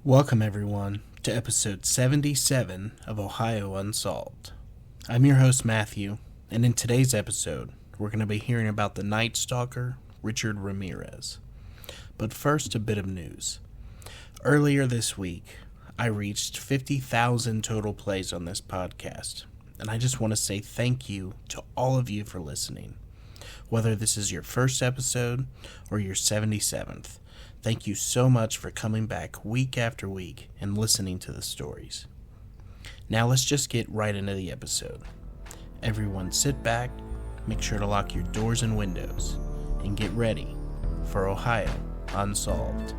Welcome, everyone, to episode 77 of Ohio Unsolved. I'm your host, Matthew, and in today's episode, we're going to be hearing about the Night Stalker, Richard Ramirez. But first, a bit of news. Earlier this week, I reached 50,000 total plays on this podcast, and I just want to say thank you to all of you for listening. Whether this is your first episode or your 77th, thank you so much for coming back week after week and listening to the stories. Now let's just get right into the episode. Everyone sit back, make sure to lock your doors and windows, and get ready for Ohio Unsolved.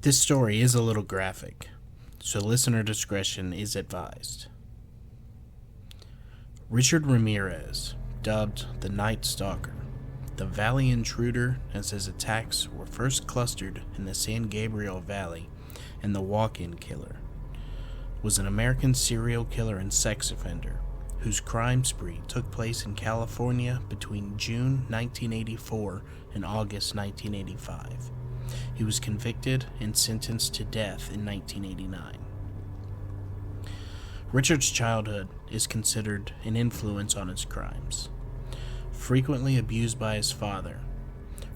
This story is a little graphic, so listener discretion is advised. Richard Ramirez, dubbed the Night Stalker, the Valley Intruder, as his attacks were first clustered in the San Gabriel Valley, and the Walk-In Killer, was an American serial killer and sex offender whose crime spree took place in California between June 1984 and August 1985. He was convicted and sentenced to death in 1989. Richard's childhood is considered an influence on his crimes. Frequently abused by his father,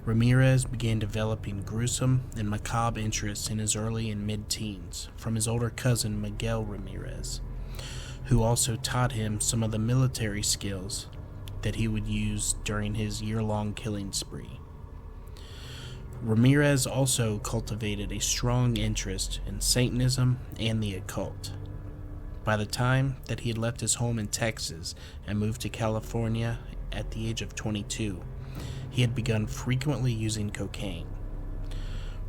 Ramirez began developing gruesome and macabre interests in his early and mid-teens from his older cousin Miguel Ramirez, who also taught him some of the military skills that he would use during his year-long killing spree. Ramirez also cultivated a strong interest in Satanism and the occult. By the time that he had left his home in Texas and moved to California at the age of 22, he had begun frequently using cocaine.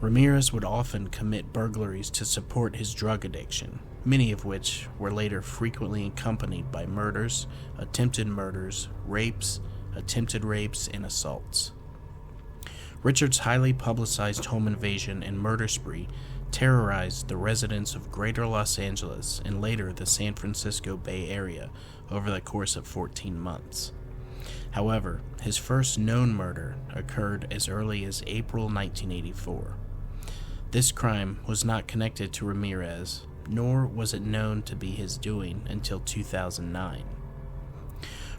Ramirez would often commit burglaries to support his drug addiction, many of which were later frequently accompanied by murders, attempted murders, rapes, attempted rapes, and assaults. Richard's highly publicized home invasion and murder spree terrorized the residents of Greater Los Angeles and later the San Francisco Bay Area over the course of 14 months. However, his first known murder occurred as early as April 1984. This crime was not connected to Ramirez, nor was it known to be his doing until 2009.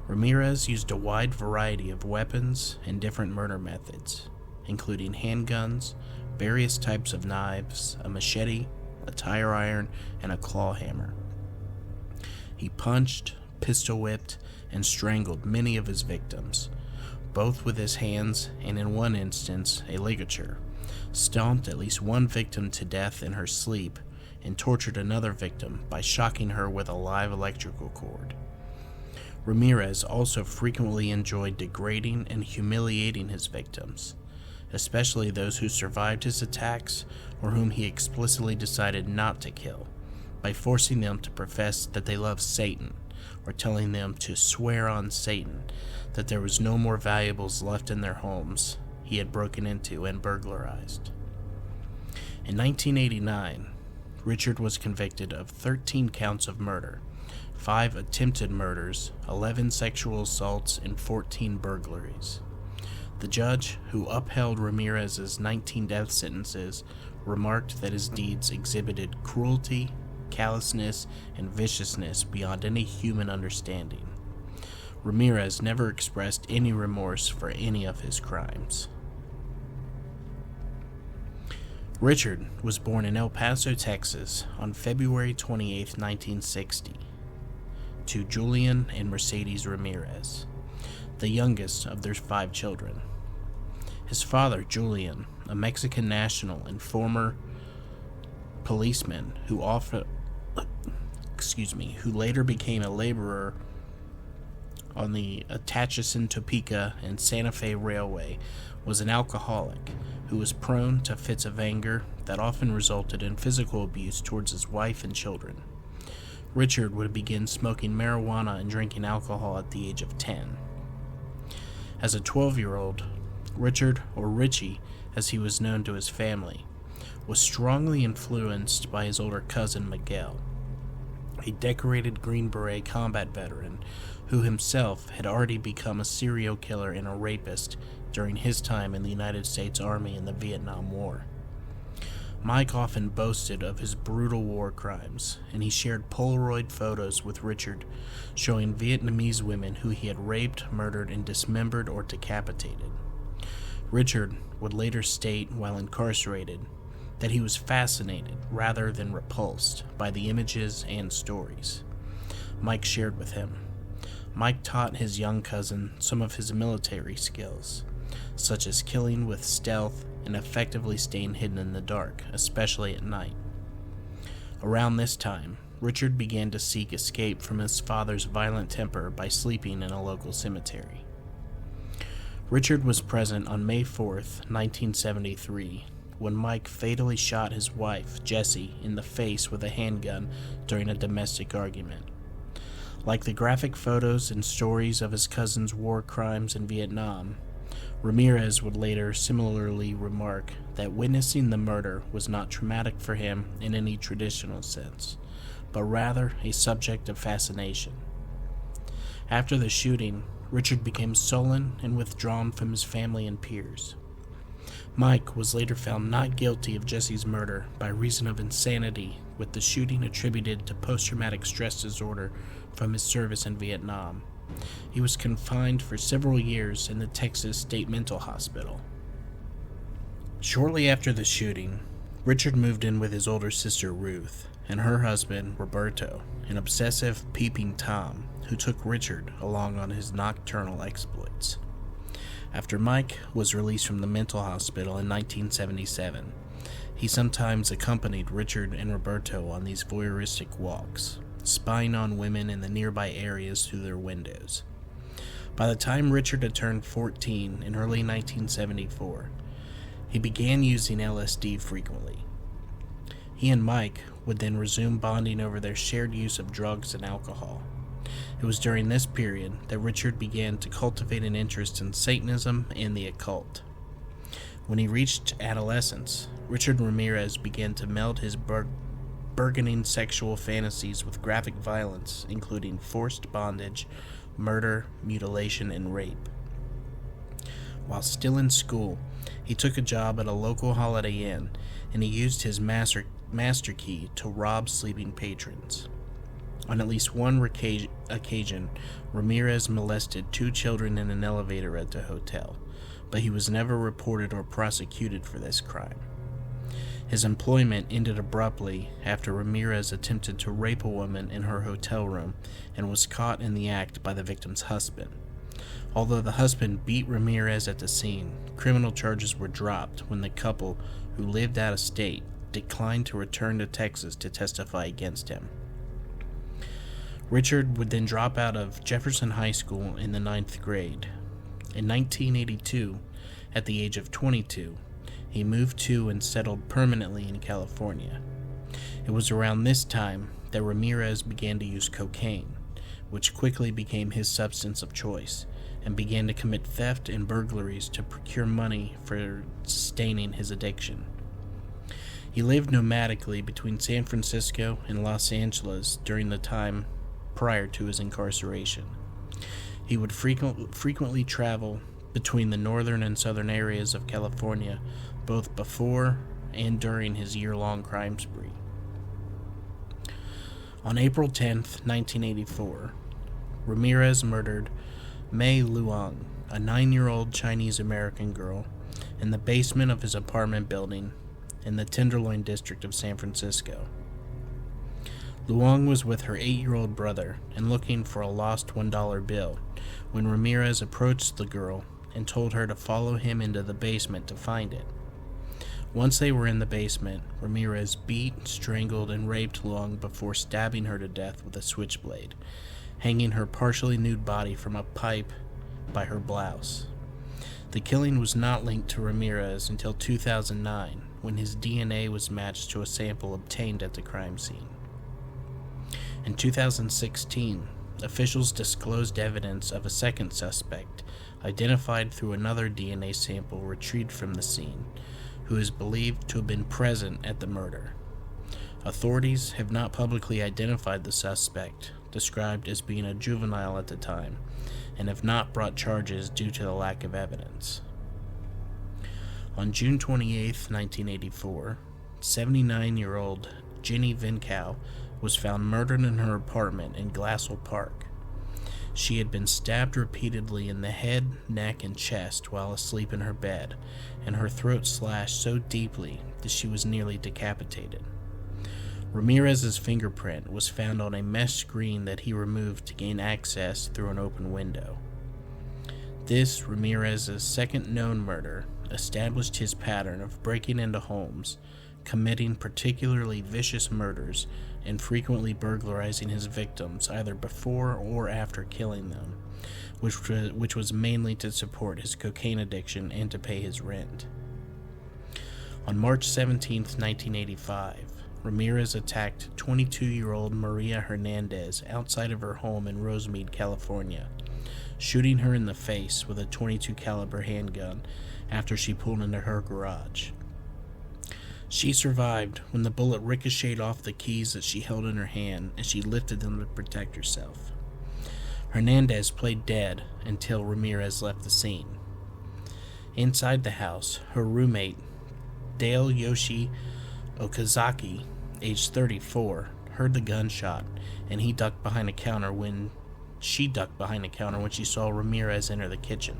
Ramirez used a wide variety of weapons and different murder methods, including handguns, various types of knives, a machete, a tire iron, and a claw hammer. He punched, pistol whipped, and strangled many of his victims, both with his hands and, in one instance, a ligature, stomped at least one victim to death in her sleep, and tortured another victim by shocking her with a live electrical cord. Ramirez also frequently enjoyed degrading and humiliating his victims, especially those who survived his attacks or whom he explicitly decided not to kill, by forcing them to profess that they loved Satan, or telling them to swear on Satan that there was no more valuables left in their homes he had broken into and burglarized. In 1989, Richard was convicted of 13 counts of murder, 5 attempted murders, 11 sexual assaults, and 14 burglaries. The judge, who upheld Ramirez's 19 death sentences, remarked that his deeds exhibited cruelty, callousness, and viciousness beyond any human understanding. Ramirez never expressed any remorse for any of his crimes. Richard was born in El Paso, Texas, on February 28, 1960, to Julian and Mercedes Ramirez. the youngest of their 5 children. His father, Julian, a Mexican national and former policeman who later became a laborer on the Atchison, Topeka, and Santa Fe Railway, was an alcoholic who was prone to fits of anger that often resulted in physical abuse towards his wife and children. Richard would begin smoking marijuana and drinking alcohol at the age of 10. As a 12-year-old, Richard, or Richie as he was known to his family, was strongly influenced by his older cousin Miguel, a decorated Green Beret combat veteran who himself had already become a serial killer and a rapist during his time in the United States Army in the Vietnam War. Mike often boasted of his brutal war crimes, and he shared Polaroid photos with Richard showing Vietnamese women who he had raped, murdered, and dismembered or decapitated. Richard would later state, while incarcerated, that he was fascinated rather than repulsed by the images and stories Mike shared with him. Mike taught his young cousin some of his military skills, such as killing with stealth and effectively staying hidden in the dark, especially at night. Around this time, Richard began to seek escape from his father's violent temper by sleeping in a local cemetery. Richard was present on May 4th, 1973, when Mike fatally shot his wife, Jessie, in the face with a handgun during a domestic argument. Like the graphic photos and stories of his cousin's war crimes in Vietnam, Ramirez would later similarly remark that witnessing the murder was not traumatic for him in any traditional sense, but rather a subject of fascination. After the shooting, Richard became sullen and withdrawn from his family and peers. Mike was later found not guilty of Jesse's murder by reason of insanity, with the shooting attributed to post-traumatic stress disorder from his service in Vietnam. He was confined for several years in the Texas State Mental Hospital. Shortly after the shooting, Richard moved in with his older sister Ruth and her husband Roberto, an obsessive peeping Tom who took Richard along on his nocturnal exploits. After Mike was released from the mental hospital in 1977, he sometimes accompanied Richard and Roberto on these voyeuristic walks, spying on women in the nearby areas through their windows. By the time Richard had turned 14 in early 1974, he began using LSD frequently. He and Mike would then resume bonding over their shared use of drugs and alcohol. It was during this period that Richard began to cultivate an interest in Satanism and the occult. When he reached adolescence, Richard Ramirez began to meld his burgeoning sexual fantasies with graphic violence, including forced bondage, murder, mutilation, and rape. While still in school, he took a job at a local Holiday Inn, and he used his master key to rob sleeping patrons. On at least one occasion, Ramirez molested 2 children in an elevator at the hotel, but he was never reported or prosecuted for this crime. His employment ended abruptly after Ramirez attempted to rape a woman in her hotel room and was caught in the act by the victim's husband. Although the husband beat Ramirez at the scene, criminal charges were dropped when the couple, who lived out of state, declined to return to Texas to testify against him. Richard would then drop out of Jefferson High School in the 9th grade. In 1982, at the age of 22, he moved to and settled permanently in California. It was around this time that Ramirez began to use cocaine, which quickly became his substance of choice, and began to commit theft and burglaries to procure money for sustaining his addiction. He lived nomadically between San Francisco and Los Angeles during the time prior to his incarceration. He would frequently travel between the northern and southern areas of California, both before and during his year-long crime spree. On April 10, 1984, Ramirez murdered Mei Luong, a 9-year-old Chinese-American girl, in the basement of his apartment building in the Tenderloin district of San Francisco. Luong was with her 8-year-old brother and looking for a lost $1 bill when Ramirez approached the girl and told her to follow him into the basement to find it. Once they were in the basement, Ramirez beat, strangled, and raped Luong before stabbing her to death with a switchblade, hanging her partially nude body from a pipe by her blouse. The killing was not linked to Ramirez until 2009, when his DNA was matched to a sample obtained at the crime scene. In 2016, officials disclosed evidence of a second suspect, identified through another DNA sample retrieved from the scene, who is believed to have been present at the murder. Authorities have not publicly identified the suspect, described as being a juvenile at the time, and have not brought charges due to the lack of evidence. On June 28, 1984, 79-year-old Jenny Vincow was found murdered in her apartment in Glassell Park. She had been stabbed repeatedly in the head, neck, and chest while asleep in her bed, and her throat slashed so deeply that she was nearly decapitated. Ramirez's fingerprint was found on a mesh screen that he removed to gain access through an open window. This, Ramirez's second known murder, established his pattern of breaking into homes, committing particularly vicious murders, and frequently burglarizing his victims either before or after killing them, which was mainly to support his cocaine addiction and to pay his rent. On March 17, 1985, Ramirez attacked 22-year-old Maria Hernandez outside of her home in Rosemead, California, shooting her in the face with a .22 caliber handgun after she pulled into her garage. She survived when the bullet ricocheted off the keys that she held in her hand as she lifted them to protect herself. Hernandez played dead until Ramirez left the scene. Inside the house, her roommate, Dale Yoshi Okazaki, aged 34, heard the gunshot, and he ducked behind a counter when she saw Ramirez enter the kitchen.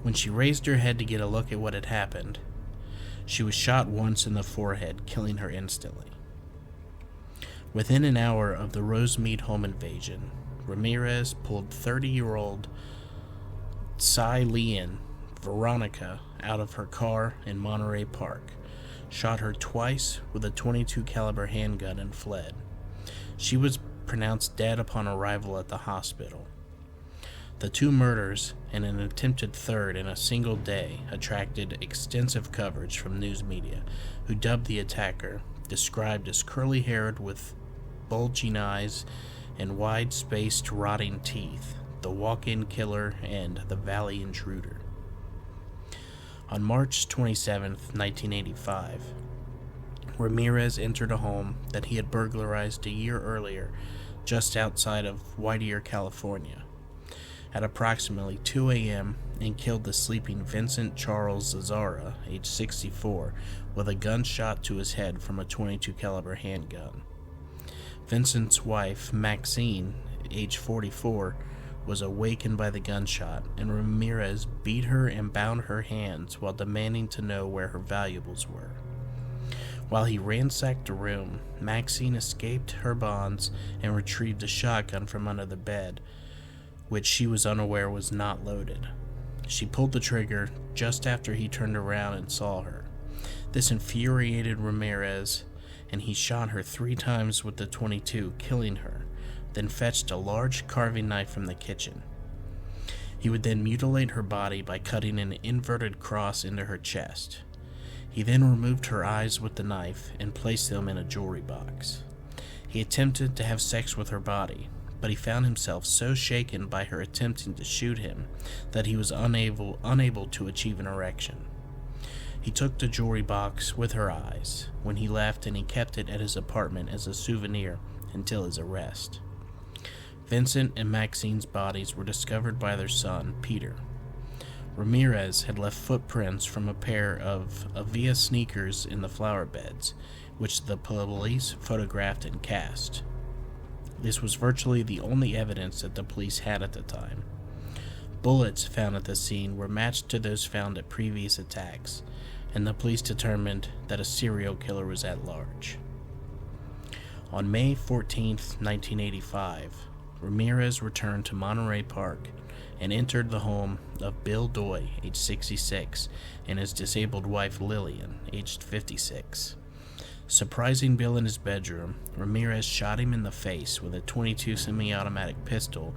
When she raised her head to get a look at what had happened, she was shot once in the forehead, killing her instantly. Within an hour of the Rosemead home invasion, Ramirez pulled 30-year-old Cy Leon Veronica out of her car in Monterey Park, shot her twice with a .22 caliber handgun, and fled. She was pronounced dead upon arrival at the hospital. The two murders and an attempted third in a single day attracted extensive coverage from news media, who dubbed the attacker, described as curly-haired with bulging eyes and wide-spaced rotting teeth, the walk-in killer and the Valley Intruder. On March 27, 1985, Ramirez entered a home that he had burglarized a year earlier just outside of Whittier, California, at approximately 2 a.m. and killed the sleeping Vincent Charles Zazzara, age 64, with a gunshot to his head from a .22 caliber handgun. Vincent's wife, Maxine, age 44, was awakened by the gunshot, and Ramirez beat her and bound her hands while demanding to know where her valuables were. While he ransacked the room, Maxine escaped her bonds and retrieved a shotgun from under the bed, which she was unaware was not loaded. She pulled the trigger just after he turned around and saw her. This infuriated Ramirez, and he shot her 3 times with the .22, killing her, then fetched a large carving knife from the kitchen. He would then mutilate her body by cutting an inverted cross into her chest. He then removed her eyes with the knife and placed them in a jewelry box. He attempted to have sex with her body, but he found himself so shaken by her attempting to shoot him that he was unable to achieve an erection. He took the jewelry box with her eyes when he left, and he kept it at his apartment as a souvenir until his arrest. Vincent and Maxine's bodies were discovered by their son, Peter. Ramirez had left footprints from a pair of Avia sneakers in the flower beds, which the police photographed and cast. This was virtually the only evidence that the police had at the time. Bullets found at the scene were matched to those found at previous attacks, and the police determined that a serial killer was at large. On May 14, 1985, Ramirez returned to Monterey Park and entered the home of Bill Doy, age 66, and his disabled wife Lillian, aged 56. Surprising Bill in his bedroom, Ramirez shot him in the face with a .22 semi-automatic pistol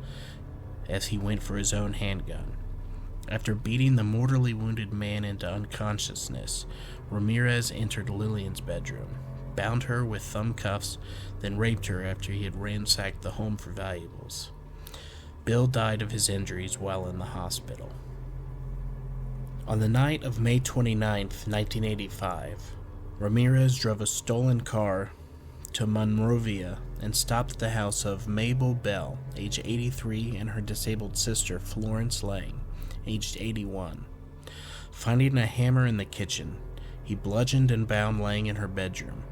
as he went for his own handgun. After beating the mortally wounded man into unconsciousness, Ramirez entered Lillian's bedroom, bound her with thumb cuffs, then raped her after he had ransacked the home for valuables. Bill died of his injuries while in the hospital. On the night of May 29, 1985, Ramirez drove a stolen car to Monrovia and stopped at the house of Mabel Bell, age 83, and her disabled sister Florence Lang, aged 81. Finding a hammer in the kitchen, he bludgeoned and bound Lang in her bedroom,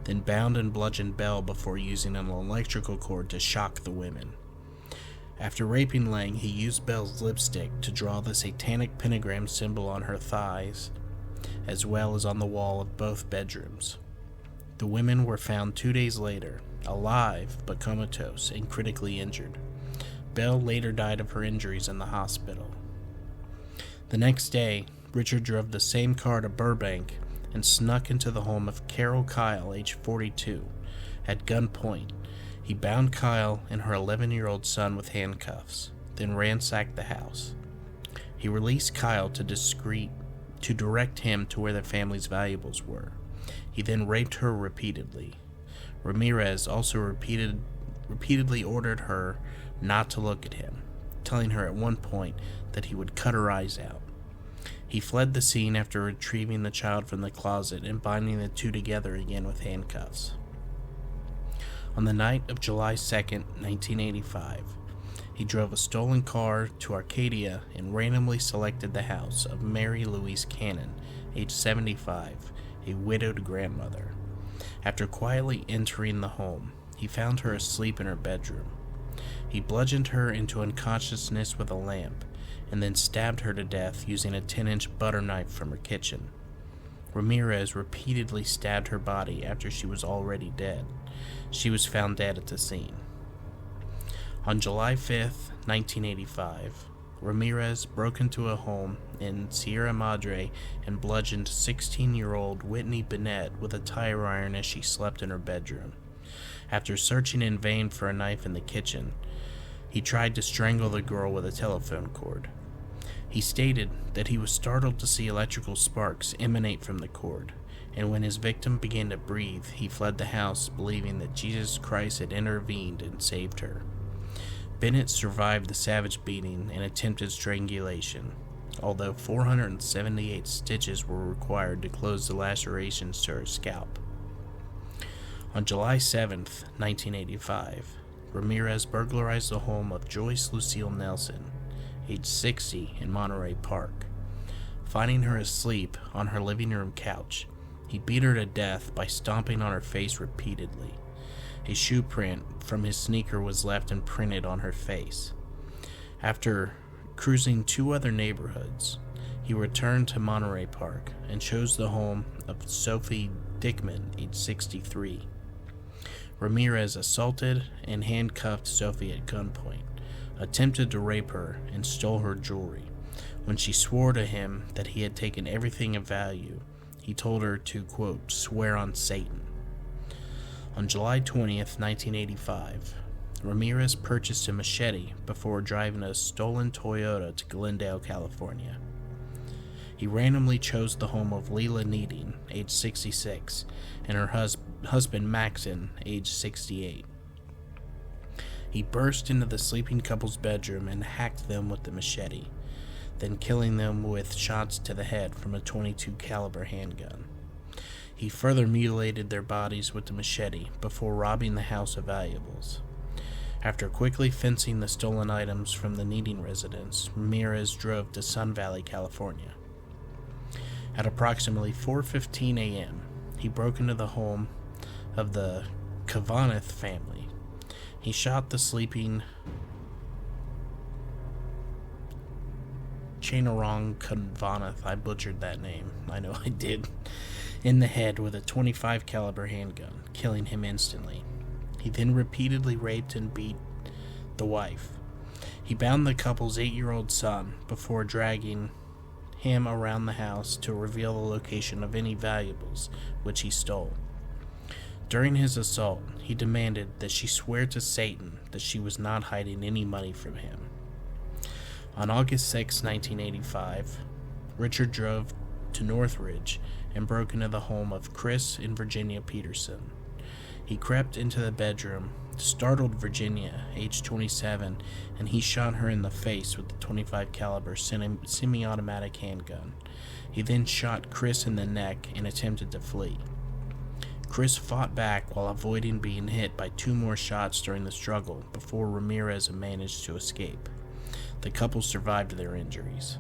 then bound and bludgeoned Bell before using an electrical cord to shock the women. After raping Lang, he used Bell's lipstick to draw the satanic pentagram symbol on her thighs, as well as on the wall of both bedrooms. The women were found 2 days later, alive but comatose and critically injured. Bell later died of her injuries in the hospital. The next day, Richard drove the same car to Burbank and snuck into the home of Carol Kyle, age 42. At gunpoint, he bound Kyle and her 11-year-old son with handcuffs, then ransacked the house. He released Kyle to direct him to where their family's valuables were. He then raped her repeatedly. Ramirez also repeatedly ordered her not to look at him, telling her at one point that he would cut her eyes out. He fled the scene after retrieving the child from the closet and binding the two together again with handcuffs. On the night of July 2, 1985, he drove a stolen car to Arcadia and randomly selected the house of Mary Louise Cannon, age 75, a widowed grandmother. After quietly entering the home, he found her asleep in her bedroom. He bludgeoned her into unconsciousness with a lamp, and then stabbed her to death using a 10-inch butter knife from her kitchen. Ramirez repeatedly stabbed her body after she was already dead. She was found dead at the scene. On July 5, 1985, Ramirez broke into a home in Sierra Madre and bludgeoned 16-year-old Whitney Bennett with a tire iron as she slept in her bedroom. After searching in vain for a knife in the kitchen, he tried to strangle the girl with a telephone cord. He stated that he was startled to see electrical sparks emanate from the cord, and when his victim began to breathe, he fled the house believing that Jesus Christ had intervened and saved her. Bennett survived the savage beating and attempted strangulation, although 478 stitches were required to close the lacerations to her scalp. On July 7, 1985, Ramirez burglarized the home of Joyce Lucille Nelson, age 60, in Monterey Park. Finding her asleep on her living room couch, he beat her to death by stomping on her face repeatedly. A shoe print from his sneaker was left imprinted on her face. After cruising 2 other neighborhoods, he returned to Monterey Park and chose the home of Sophie Dickman, age 63. Ramirez assaulted and handcuffed Sophie at gunpoint, attempted to rape her, and stole her jewelry. When she swore to him that he had taken everything of value, he told her to, quote, swear on Satan. On July 20th, 1985, Ramirez purchased a machete before driving a stolen Toyota to Glendale, California. He randomly chose the home of Leila Needing, age 66, and her husband Maxon, age 68. He burst into the sleeping couple's bedroom and hacked them with the machete, then killing them with shots to the head from a .22 caliber handgun. He further mutilated their bodies with the machete before robbing the house of valuables. After quickly fencing the stolen items from the Needing residence, Ramirez drove to Sun Valley, California. At approximately 4:15 a.m., he broke into the home of the Kavanaugh family. He shot the sleeping Chainarong Kavanaugh, I butchered that name, I know I did, in the head with a .25 caliber handgun, killing him instantly. He then repeatedly raped and beat the wife. He bound the couple's 8-year-old son before dragging him around the house to reveal the location of any valuables which he stole. During his assault, he demanded that she swear to Satan that she was not hiding any money from him. On August 6, 1985, Richard drove to Northridge and broke into the home of Chris and Virginia Peterson. He crept into the bedroom, startled Virginia, age 27, and he shot her in the face with the .25 caliber semi-automatic handgun. He then shot Chris in the neck and attempted to flee. Chris fought back while avoiding being hit by 2 more shots during the struggle before Ramirez managed to escape. The couple survived their injuries.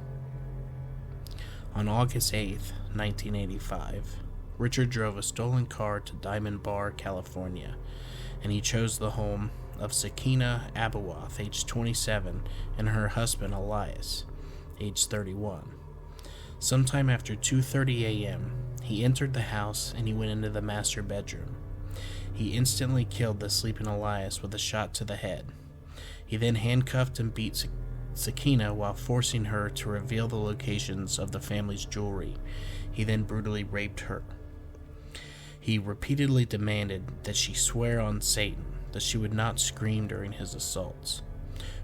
On August 8, 1985, Richard drove a stolen car to Diamond Bar, California, and he chose the home of Sakina Abuwath, age 27, and her husband Elias, age 31. Sometime after 2:30 a.m., he entered the house and he went into the master bedroom. He instantly killed the sleeping Elias with a shot to the head. He then handcuffed and beat Sakina while forcing her to reveal the locations of the family's jewelry. He then brutally raped her. He repeatedly demanded that she swear on Satan that she would not scream during his assaults.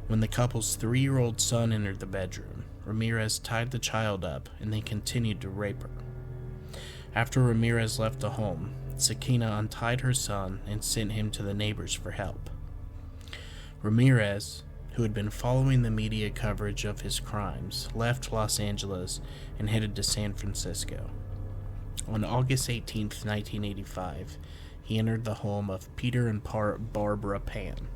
When the couple's 3-year-old son entered the bedroom, Ramirez tied the child up and then continued to rape her. After Ramirez left the home, Sakina untied her son and sent him to the neighbors for help. Ramirez, who had been following the media coverage of his crimes, left Los Angeles and headed to San Francisco. On August 18, 1985, he entered the home of Peter and Barbara Pan.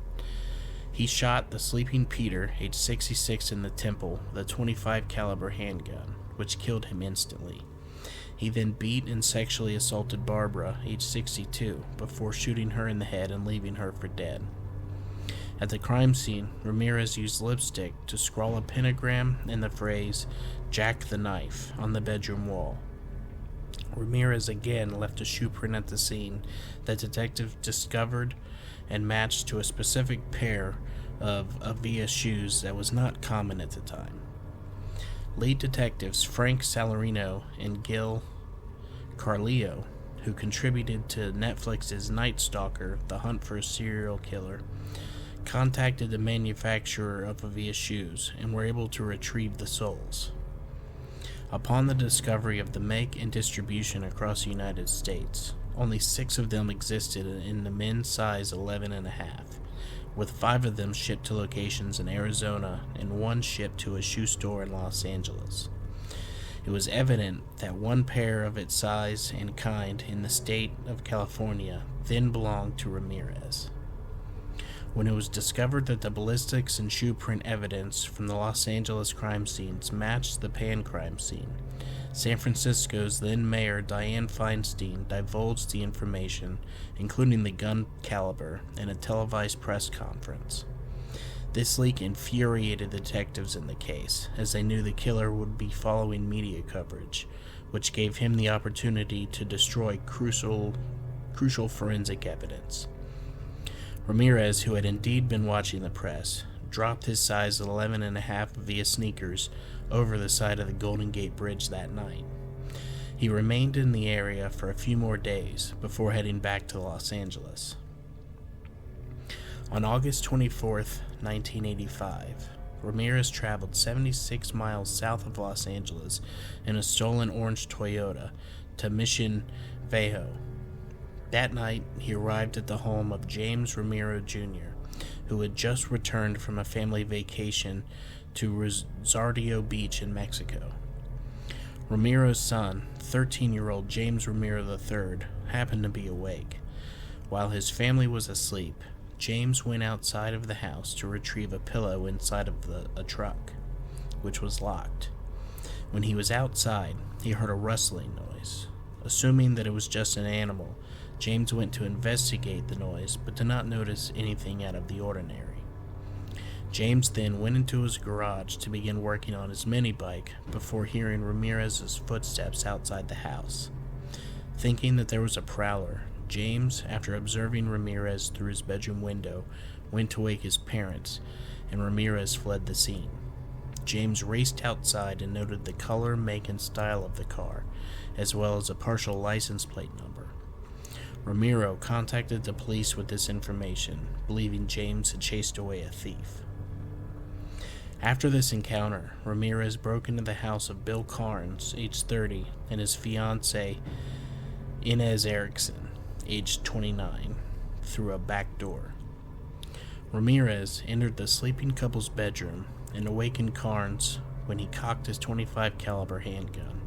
He shot the sleeping Peter, age 66, in the temple with a .25 caliber handgun, which killed him instantly. He then beat and sexually assaulted Barbara, age 62, before shooting her in the head and leaving her for dead. At the crime scene, Ramirez used lipstick to scrawl a pentagram and the phrase, "Jack the Knife," on the bedroom wall. Ramirez again left a shoe print at the scene that detectives discovered and matched to a specific pair of Avia shoes that was not common at the time. Lead detectives Frank Salarino and Gil Carleo, who contributed to Netflix's Night Stalker, The Hunt for a Serial Killer, contacted the manufacturer of Avia shoes and were able to retrieve the soles. Upon the discovery of the make and distribution across the United States, only 6 of them existed in the men's size 11.5, with 5 of them shipped to locations in Arizona and 1 shipped to a shoe store in Los Angeles. It was evident that 1 pair of its size and kind in the state of California then belonged to Ramirez. When it was discovered that the ballistics and shoe print evidence from the Los Angeles crime scenes matched the Pan crime scene, San Francisco's then mayor Dianne Feinstein divulged the information, including the gun caliber, in a televised press conference. This leak infuriated the detectives in the case, as they knew the killer would be following media coverage, which gave him the opportunity to destroy crucial forensic evidence. Ramirez, who had indeed been watching the press, dropped his size 11.5 via sneakers over the side of the Golden Gate Bridge that night. He remained in the area for a few more days before heading back to Los Angeles. On August 24, 1985, Ramirez traveled 76 miles south of Los Angeles in a stolen orange Toyota to Mission Viejo. That night, he arrived at the home of James Ramirez Jr., who had just returned from a family vacation to Rosarito Beach in Mexico. Ramirez's son, 13-year-old James Ramirez III, happened to be awake. While his family was asleep, James went outside of the house to retrieve a pillow inside of a truck, which was locked. When he was outside, he heard a rustling noise. Assuming that it was just an animal, James went to investigate the noise, but did not notice anything out of the ordinary. James then went into his garage to begin working on his mini bike before hearing Ramirez's footsteps outside the house. Thinking that there was a prowler, James, after observing Ramirez through his bedroom window, went to wake his parents, and Ramirez fled the scene. James raced outside and noted the color, make, and style of the car, as well as a partial license plate number. Ramiro contacted the police with this information, believing James had chased away a thief. After this encounter, Ramirez broke into the house of Bill Carnes, age 30, and his fiancée, Inez Erickson, age 29, through a back door. Ramirez entered the sleeping couple's bedroom and awakened Carnes when he cocked his .25 caliber handgun.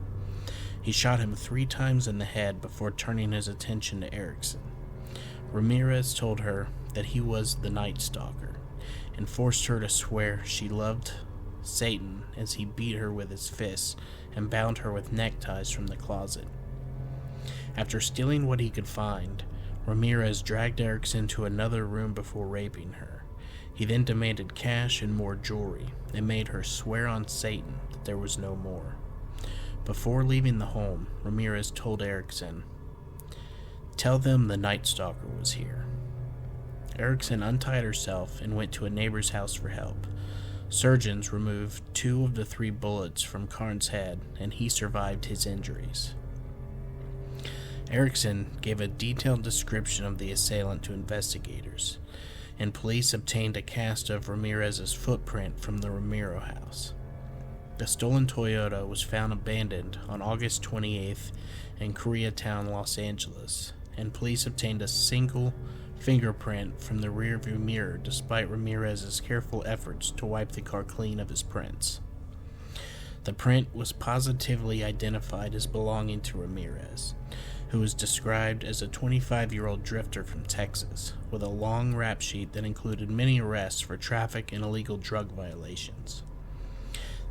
He shot him 3 times in the head before turning his attention to Erickson. Ramirez told her that he was the Night Stalker and forced her to swear she loved Satan as he beat her with his fists and bound her with neckties from the closet. After stealing what he could find, Ramirez dragged Erickson to another room before raping her. He then demanded cash and more jewelry and made her swear on Satan that there was no more. Before leaving the home, Ramirez told Erickson, "Tell them the Night Stalker was here." Erickson untied herself and went to a neighbor's house for help. Surgeons removed 2 of the 3 bullets from Carnes' head, and he survived his injuries. Erickson gave a detailed description of the assailant to investigators, and police obtained a cast of Ramirez's footprint from the Ramiro house. The stolen Toyota was found abandoned on August 28th in Koreatown, Los Angeles, and police obtained a single fingerprint from the rearview mirror despite Ramirez's careful efforts to wipe the car clean of his prints. The print was positively identified as belonging to Ramirez, who was described as a 25-year-old drifter from Texas, with a long rap sheet that included many arrests for traffic and illegal drug violations.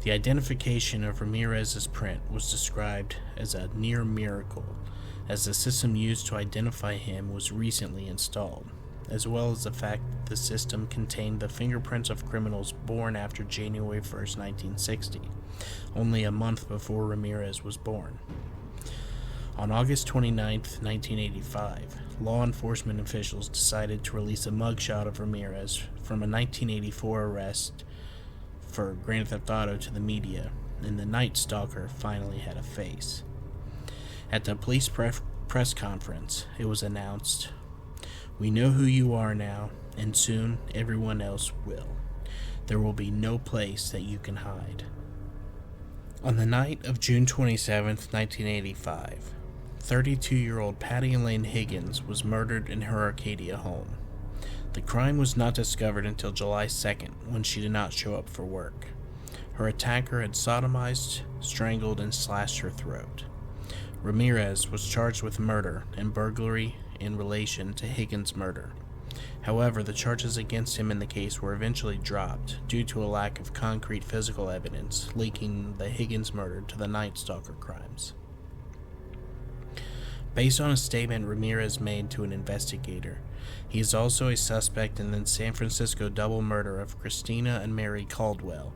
The identification of Ramirez's print was described as a near miracle, as the system used to identify him was recently installed, as well as the fact that the system contained the fingerprints of criminals born after January 1st, 1960, only a month before Ramirez was born. On August 29, 1985, law enforcement officials decided to release a mugshot of Ramirez from a 1984 arrest for Grand Theft Auto to the media, and the Night Stalker finally had a face. At the police press conference, it was announced, "We know who you are now, and soon everyone else will. There will be no place that you can hide." On the night of June 27, 1985, 32-year-old Patty Elaine Higgins was murdered in her Arcadia home. The crime was not discovered until July 2nd, when she did not show up for work. Her attacker had sodomized, strangled, and slashed her throat. Ramirez was charged with murder and burglary in relation to Higgins' murder. However, the charges against him in the case were eventually dropped due to a lack of concrete physical evidence linking the Higgins murder to the Night Stalker crimes. Based on a statement Ramirez made to an investigator, he is also a suspect in the San Francisco double murder of Christina and Mary Caldwell.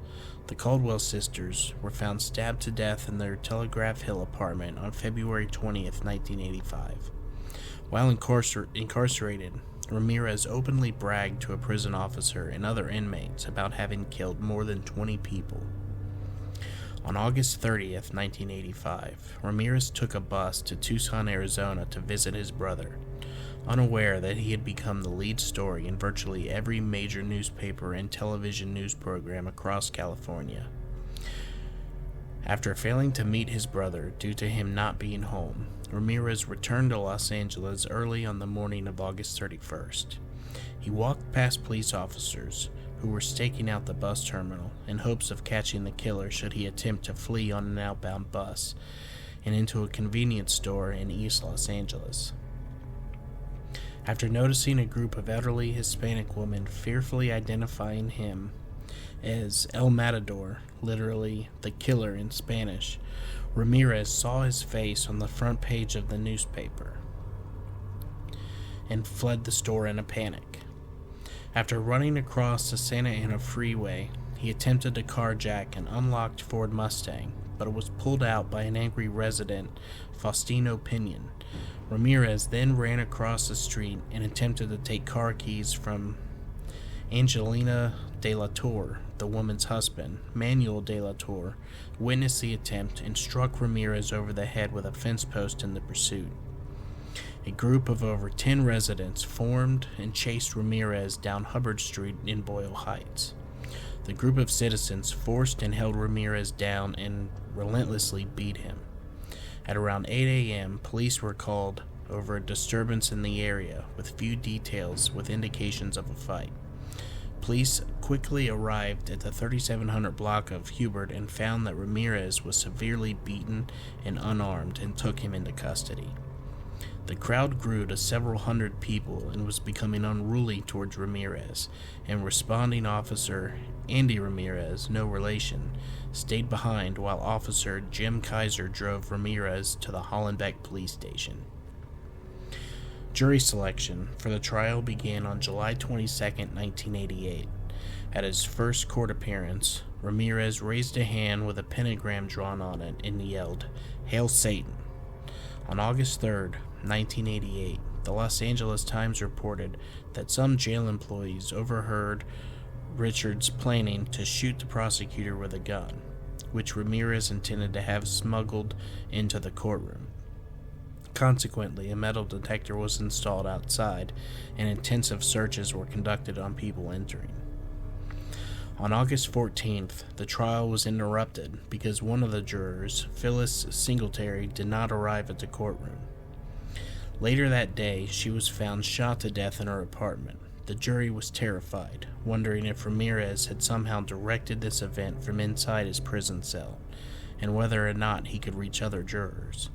The Caldwell sisters were found stabbed to death in their Telegraph Hill apartment on February 20th, 1985. While incarcerated, Ramirez openly bragged to a prison officer and other inmates about having killed more than 20 people. On August 30th, 1985, Ramirez took a bus to Tucson, Arizona to visit his brother, unaware that he had become the lead story in virtually every major newspaper and television news program across California. After failing to meet his brother due to him not being home, Ramirez returned to Los Angeles early on the morning of August 31st. He walked past police officers who were staking out the bus terminal in hopes of catching the killer should he attempt to flee on an outbound bus, and into a convenience store in East Los Angeles. After noticing a group of elderly Hispanic women fearfully identifying him as El Matador, literally the killer in Spanish, Ramirez saw his face on the front page of the newspaper and fled the store in a panic. After running across the Santa Ana freeway, he attempted to carjack an unlocked Ford Mustang, but it was pulled out by an angry resident, Faustino Pinion. Ramirez then ran across the street and attempted to take car keys from Angelina de la Torre, the woman's husband. Manuel de la Torre witnessed the attempt and struck Ramirez over the head with a fence post in the pursuit. A group of over 10 residents formed and chased Ramirez down Hubbard Street in Boyle Heights. The group of citizens forced and held Ramirez down and relentlessly beat him. At around 8 a.m., police were called over a disturbance in the area with few details with indications of a fight. Police quickly arrived at the 3700 block of Hubert and found that Ramirez was severely beaten and unarmed and took him into custody. The crowd grew to several hundred people and was becoming unruly towards Ramirez, and responding officer Andy Ramirez, no relation, stayed behind while Officer Jim Kaiser drove Ramirez to the Hollenbeck police station. Jury selection for the trial began on July 22, 1988. At his first court appearance, Ramirez raised a hand with a pentagram drawn on it and yelled, "Hail Satan!" On August 3, 1988, the Los Angeles Times reported that some jail employees overheard Richards planning to shoot the prosecutor with a gun, which Ramirez intended to have smuggled into the courtroom. Consequently, a metal detector was installed outside, and intensive searches were conducted on people entering. On August 14th, the trial was interrupted because one of the jurors, Phyllis Singletary, did not arrive at the courtroom. Later that day, she was found shot to death in her apartment. The jury was terrified, wondering if Ramirez had somehow directed this event from inside his prison cell, and whether or not he could reach other jurors.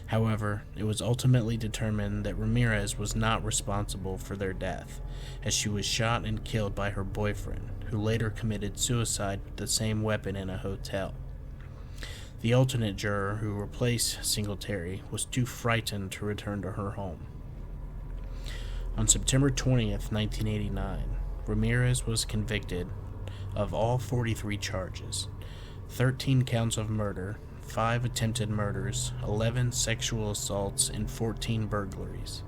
However, it was ultimately determined that Ramirez was not responsible for their death, as she was shot and killed by her boyfriend, who later committed suicide with the same weapon in a hotel. The alternate juror who replaced Singletary was too frightened to return to her home. On September 20th, 1989, Ramirez was convicted of all 43 charges, 13 counts of murder, 5 attempted murders, 11 sexual assaults, and 14 burglaries.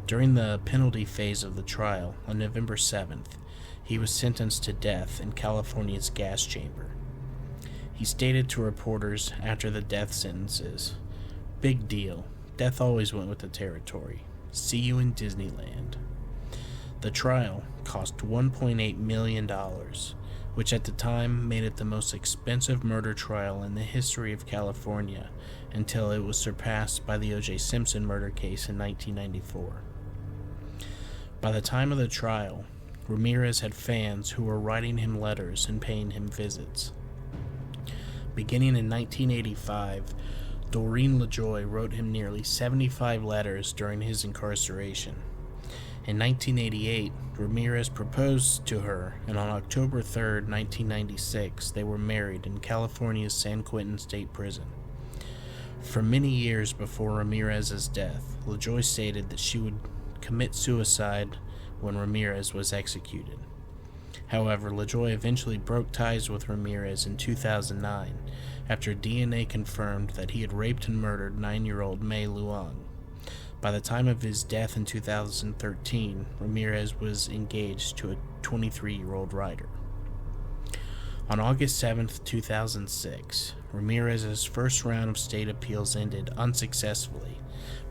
During the penalty phase of the trial, on November 7th, he was sentenced to death in California's gas chamber. He stated to reporters after the death sentences, "Big deal. Death always went with the territory. See you in Disneyland." The trial cost $1.8 million, which at the time made it the most expensive murder trial in the history of California until it was surpassed by the O.J. Simpson murder case in 1994. By the time of the trial, Ramirez had fans who were writing him letters and paying him visits. Beginning in 1985, Doreen LaJoy wrote him nearly 75 letters during his incarceration. In 1988, Ramirez proposed to her, and on October 3, 1996, they were married in California's San Quentin State Prison. For many years before Ramirez's death, LaJoy stated that she would commit suicide when Ramirez was executed. However, LaJoy eventually broke ties with Ramirez in 2009 after DNA confirmed that he had raped and murdered 9-year-old Mei Luong. By the time of his death in 2013, Ramirez was engaged to a 23-year-old writer. On August 7, 2006, Ramirez's first round of state appeals ended unsuccessfully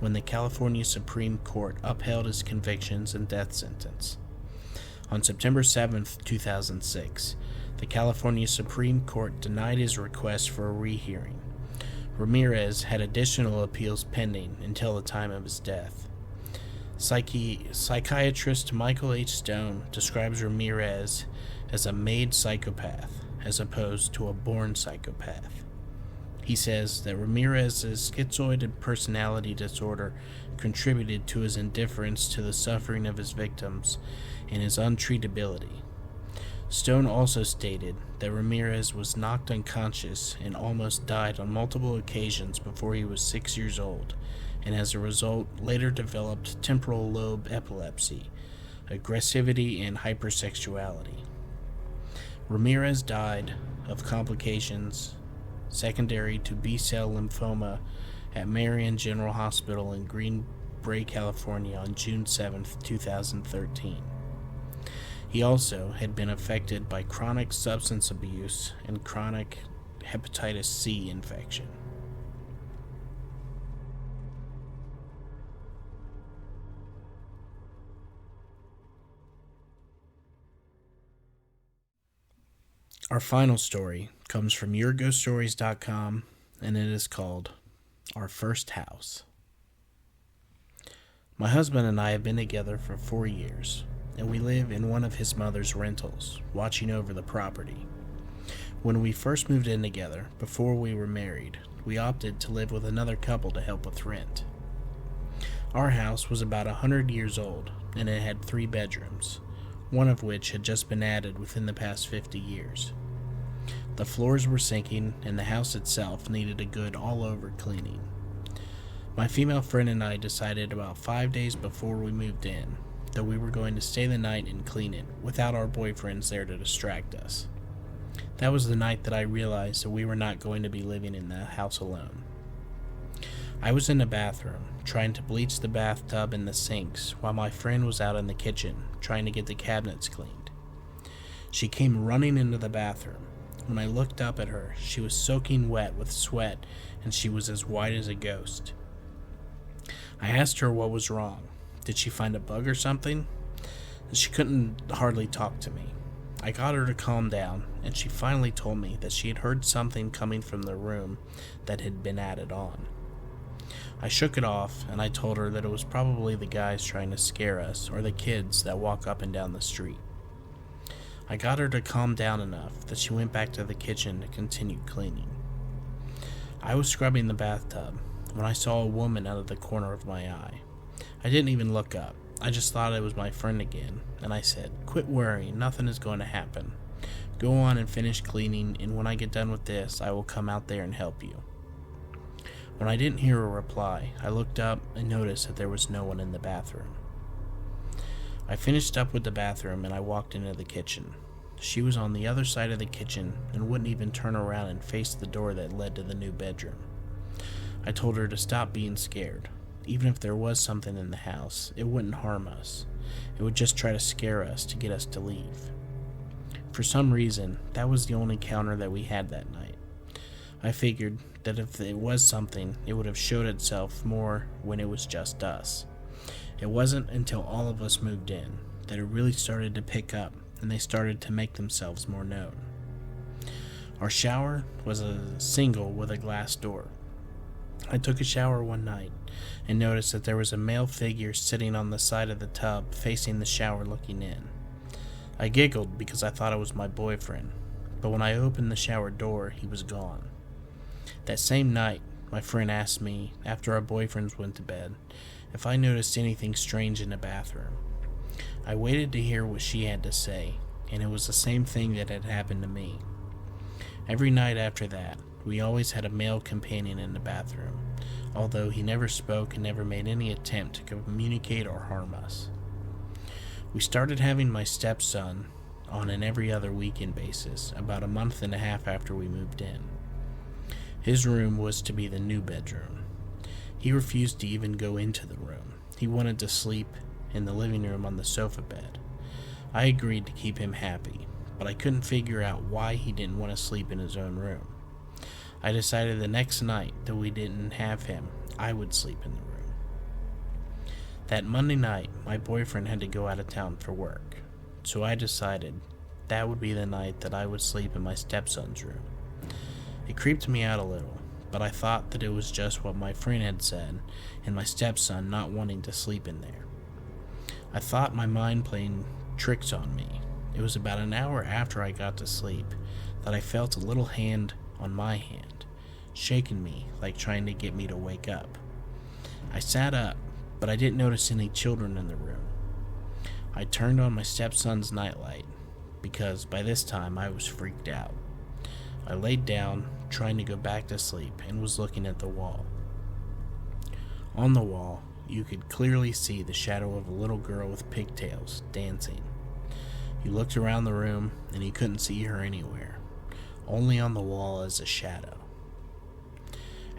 when the California Supreme Court upheld his convictions and death sentence. On September 7, 2006, the California Supreme Court denied his request for a rehearing. Ramirez had additional appeals pending until the time of his death. Psychiatrist Michael H. Stone describes Ramirez as a made psychopath as opposed to a born psychopath. He says that Ramirez's schizoid personality disorder contributed to his indifference to the suffering of his victims and his untreatability. Stone also stated that Ramirez was knocked unconscious and almost died on multiple occasions before he was 6 years old, and as a result later developed temporal lobe epilepsy, aggressivity, and hypersexuality. Ramirez died of complications secondary to B-cell lymphoma at Marion General Hospital in Green Bay, California on June 7, 2013. He also had been affected by chronic substance abuse and chronic hepatitis C infection. Our final story comes from YourGhostStories.com, and it is called Our First House. My husband and I have been together for 4 years, and we live in one of his mother's rentals, watching over the property. When we first moved in together, before we were married, we opted to live with another couple to help with rent. Our house was about 100 years old, and it had 3 bedrooms, one of which had just been added within the past 50 years. The floors were sinking, and the house itself needed a good all-over cleaning. My female friend and I decided about 5 days before we moved in that we were going to stay the night and clean it without our boyfriends there to distract us. That was the night that I realized that we were not going to be living in the house alone. I was in the bathroom, trying to bleach the bathtub and the sinks, while my friend was out in the kitchen, trying to get the cabinets cleaned. She came running into the bathroom. When I looked up at her, she was soaking wet with sweat, and she was as white as a ghost. I asked her what was wrong. Did she find a bug or something? She couldn't hardly talk to me. I got her to calm down, and she finally told me that she had heard something coming from the room that had been added on. I shook it off, and I told her that it was probably the guys trying to scare us, or the kids that walk up and down the street. I got her to calm down enough that she went back to the kitchen to continue cleaning. I was scrubbing the bathtub when I saw a woman out of the corner of my eye. I didn't even look up. I just thought it was my friend again, and I said, "Quit worrying, nothing is going to happen. Go on and finish cleaning, and when I get done with this, I will come out there and help you." When I didn't hear a reply, I looked up and noticed that there was no one in the bathroom. I finished up with the bathroom and I walked into the kitchen. She was on the other side of the kitchen and wouldn't even turn around and face the door that led to the new bedroom. I told her to stop being scared. Even if there was something in the house, it wouldn't harm us. It would just try to scare us to get us to leave. For some reason, that was the only counter that we had that night. I figured that if it was something, it would have showed itself more when it was just us. It wasn't until all of us moved in that it really started to pick up, and they started to make themselves more known. Our shower was a single with a glass door. I took a shower one night and noticed that there was a male figure sitting on the side of the tub facing the shower looking in. I giggled because I thought it was my boyfriend, but when I opened the shower door, he was gone. That same night, my friend asked me, after our boyfriends went to bed, if I noticed anything strange in the bathroom. I waited to hear what she had to say, and it was the same thing that had happened to me. Every night after that, we always had a male companion in the bathroom, although he never spoke and never made any attempt to communicate or harm us. We started having my stepson on an every other weekend basis about a month and a half after we moved in. His room was to be the new bedroom. He refused to even go into the room. He wanted to sleep in the living room on the sofa bed. I agreed to keep him happy, but I couldn't figure out why he didn't want to sleep in his own room. I decided the next night that we didn't have him, I would sleep in the room. That Monday night, my boyfriend had to go out of town for work, so I decided that would be the night that I would sleep in my stepson's room. It creeped me out a little, but I thought that it was just what my friend had said, and my stepson not wanting to sleep in there. I thought my mind playing tricks on me. It was about an hour after I got to sleep that I felt a little hand on my hand, shaking me like trying to get me to wake up. I sat up, but I didn't notice any children in the room. I turned on my stepson's nightlight, because by this time I was freaked out. I laid down, trying to go back to sleep, and was looking at the wall. On the wall, you could clearly see the shadow of a little girl with pigtails dancing. You looked around the room, and you couldn't see her anywhere, only on the wall as a shadow.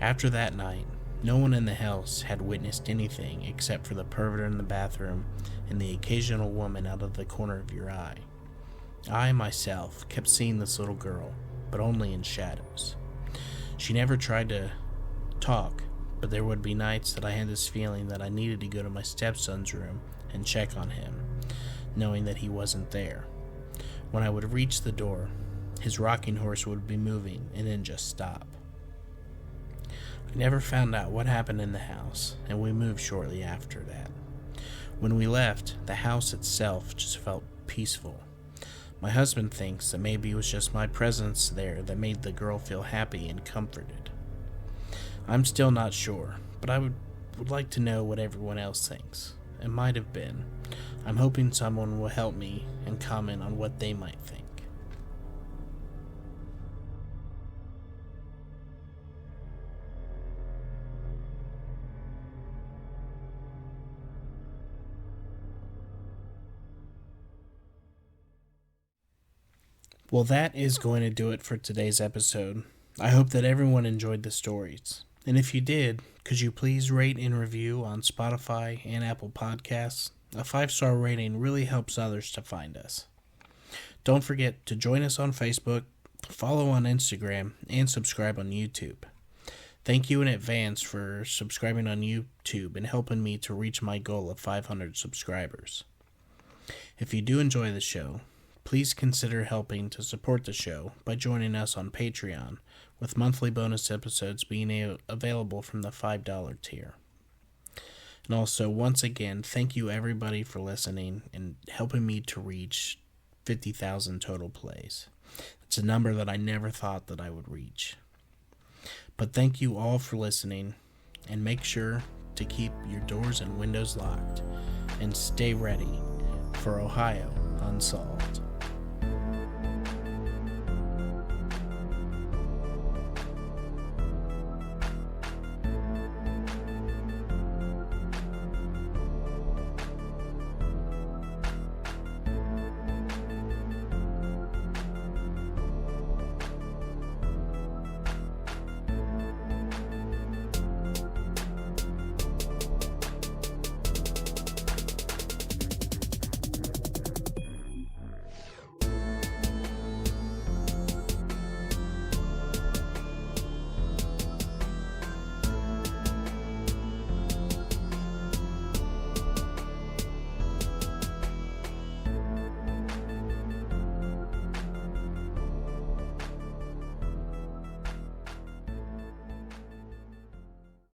After that night, No one in the house had witnessed anything except for the pervert in the bathroom and the occasional woman out of the corner of your eye. I, myself, kept seeing this little girl, but only in shadows. She never tried to talk, but there would be nights that I had this feeling that I needed to go to my stepson's room and check on him, knowing that he wasn't there. When I would reach the door, his rocking horse would be moving and then just stop. I never found out what happened in the house, and we moved shortly after that. When we left, the house itself just felt peaceful. My husband thinks that maybe it was just my presence there that made the girl feel happy and comforted. I'm still not sure, but I would like to know what everyone else thinks. It might have been. I'm hoping someone will help me and comment on what they might think. Well, that is going to do it for today's episode. I hope that everyone enjoyed the stories. And if you did, could you please rate and review on Spotify and Apple Podcasts? A 5-star rating really helps others to find us. Don't forget to join us on Facebook, follow on Instagram, and subscribe on YouTube. Thank you in advance for subscribing on YouTube and helping me to reach my goal of 500 subscribers. If you do enjoy the show, please consider helping to support the show by joining us on Patreon, with monthly bonus episodes being available from the $5 tier. And also, once again, thank you everybody for listening and helping me to reach 50,000 total plays. It's a number that I never thought that I would reach. But thank you all for listening, and make sure to keep your doors and windows locked, and stay ready for Ohio Unsolved.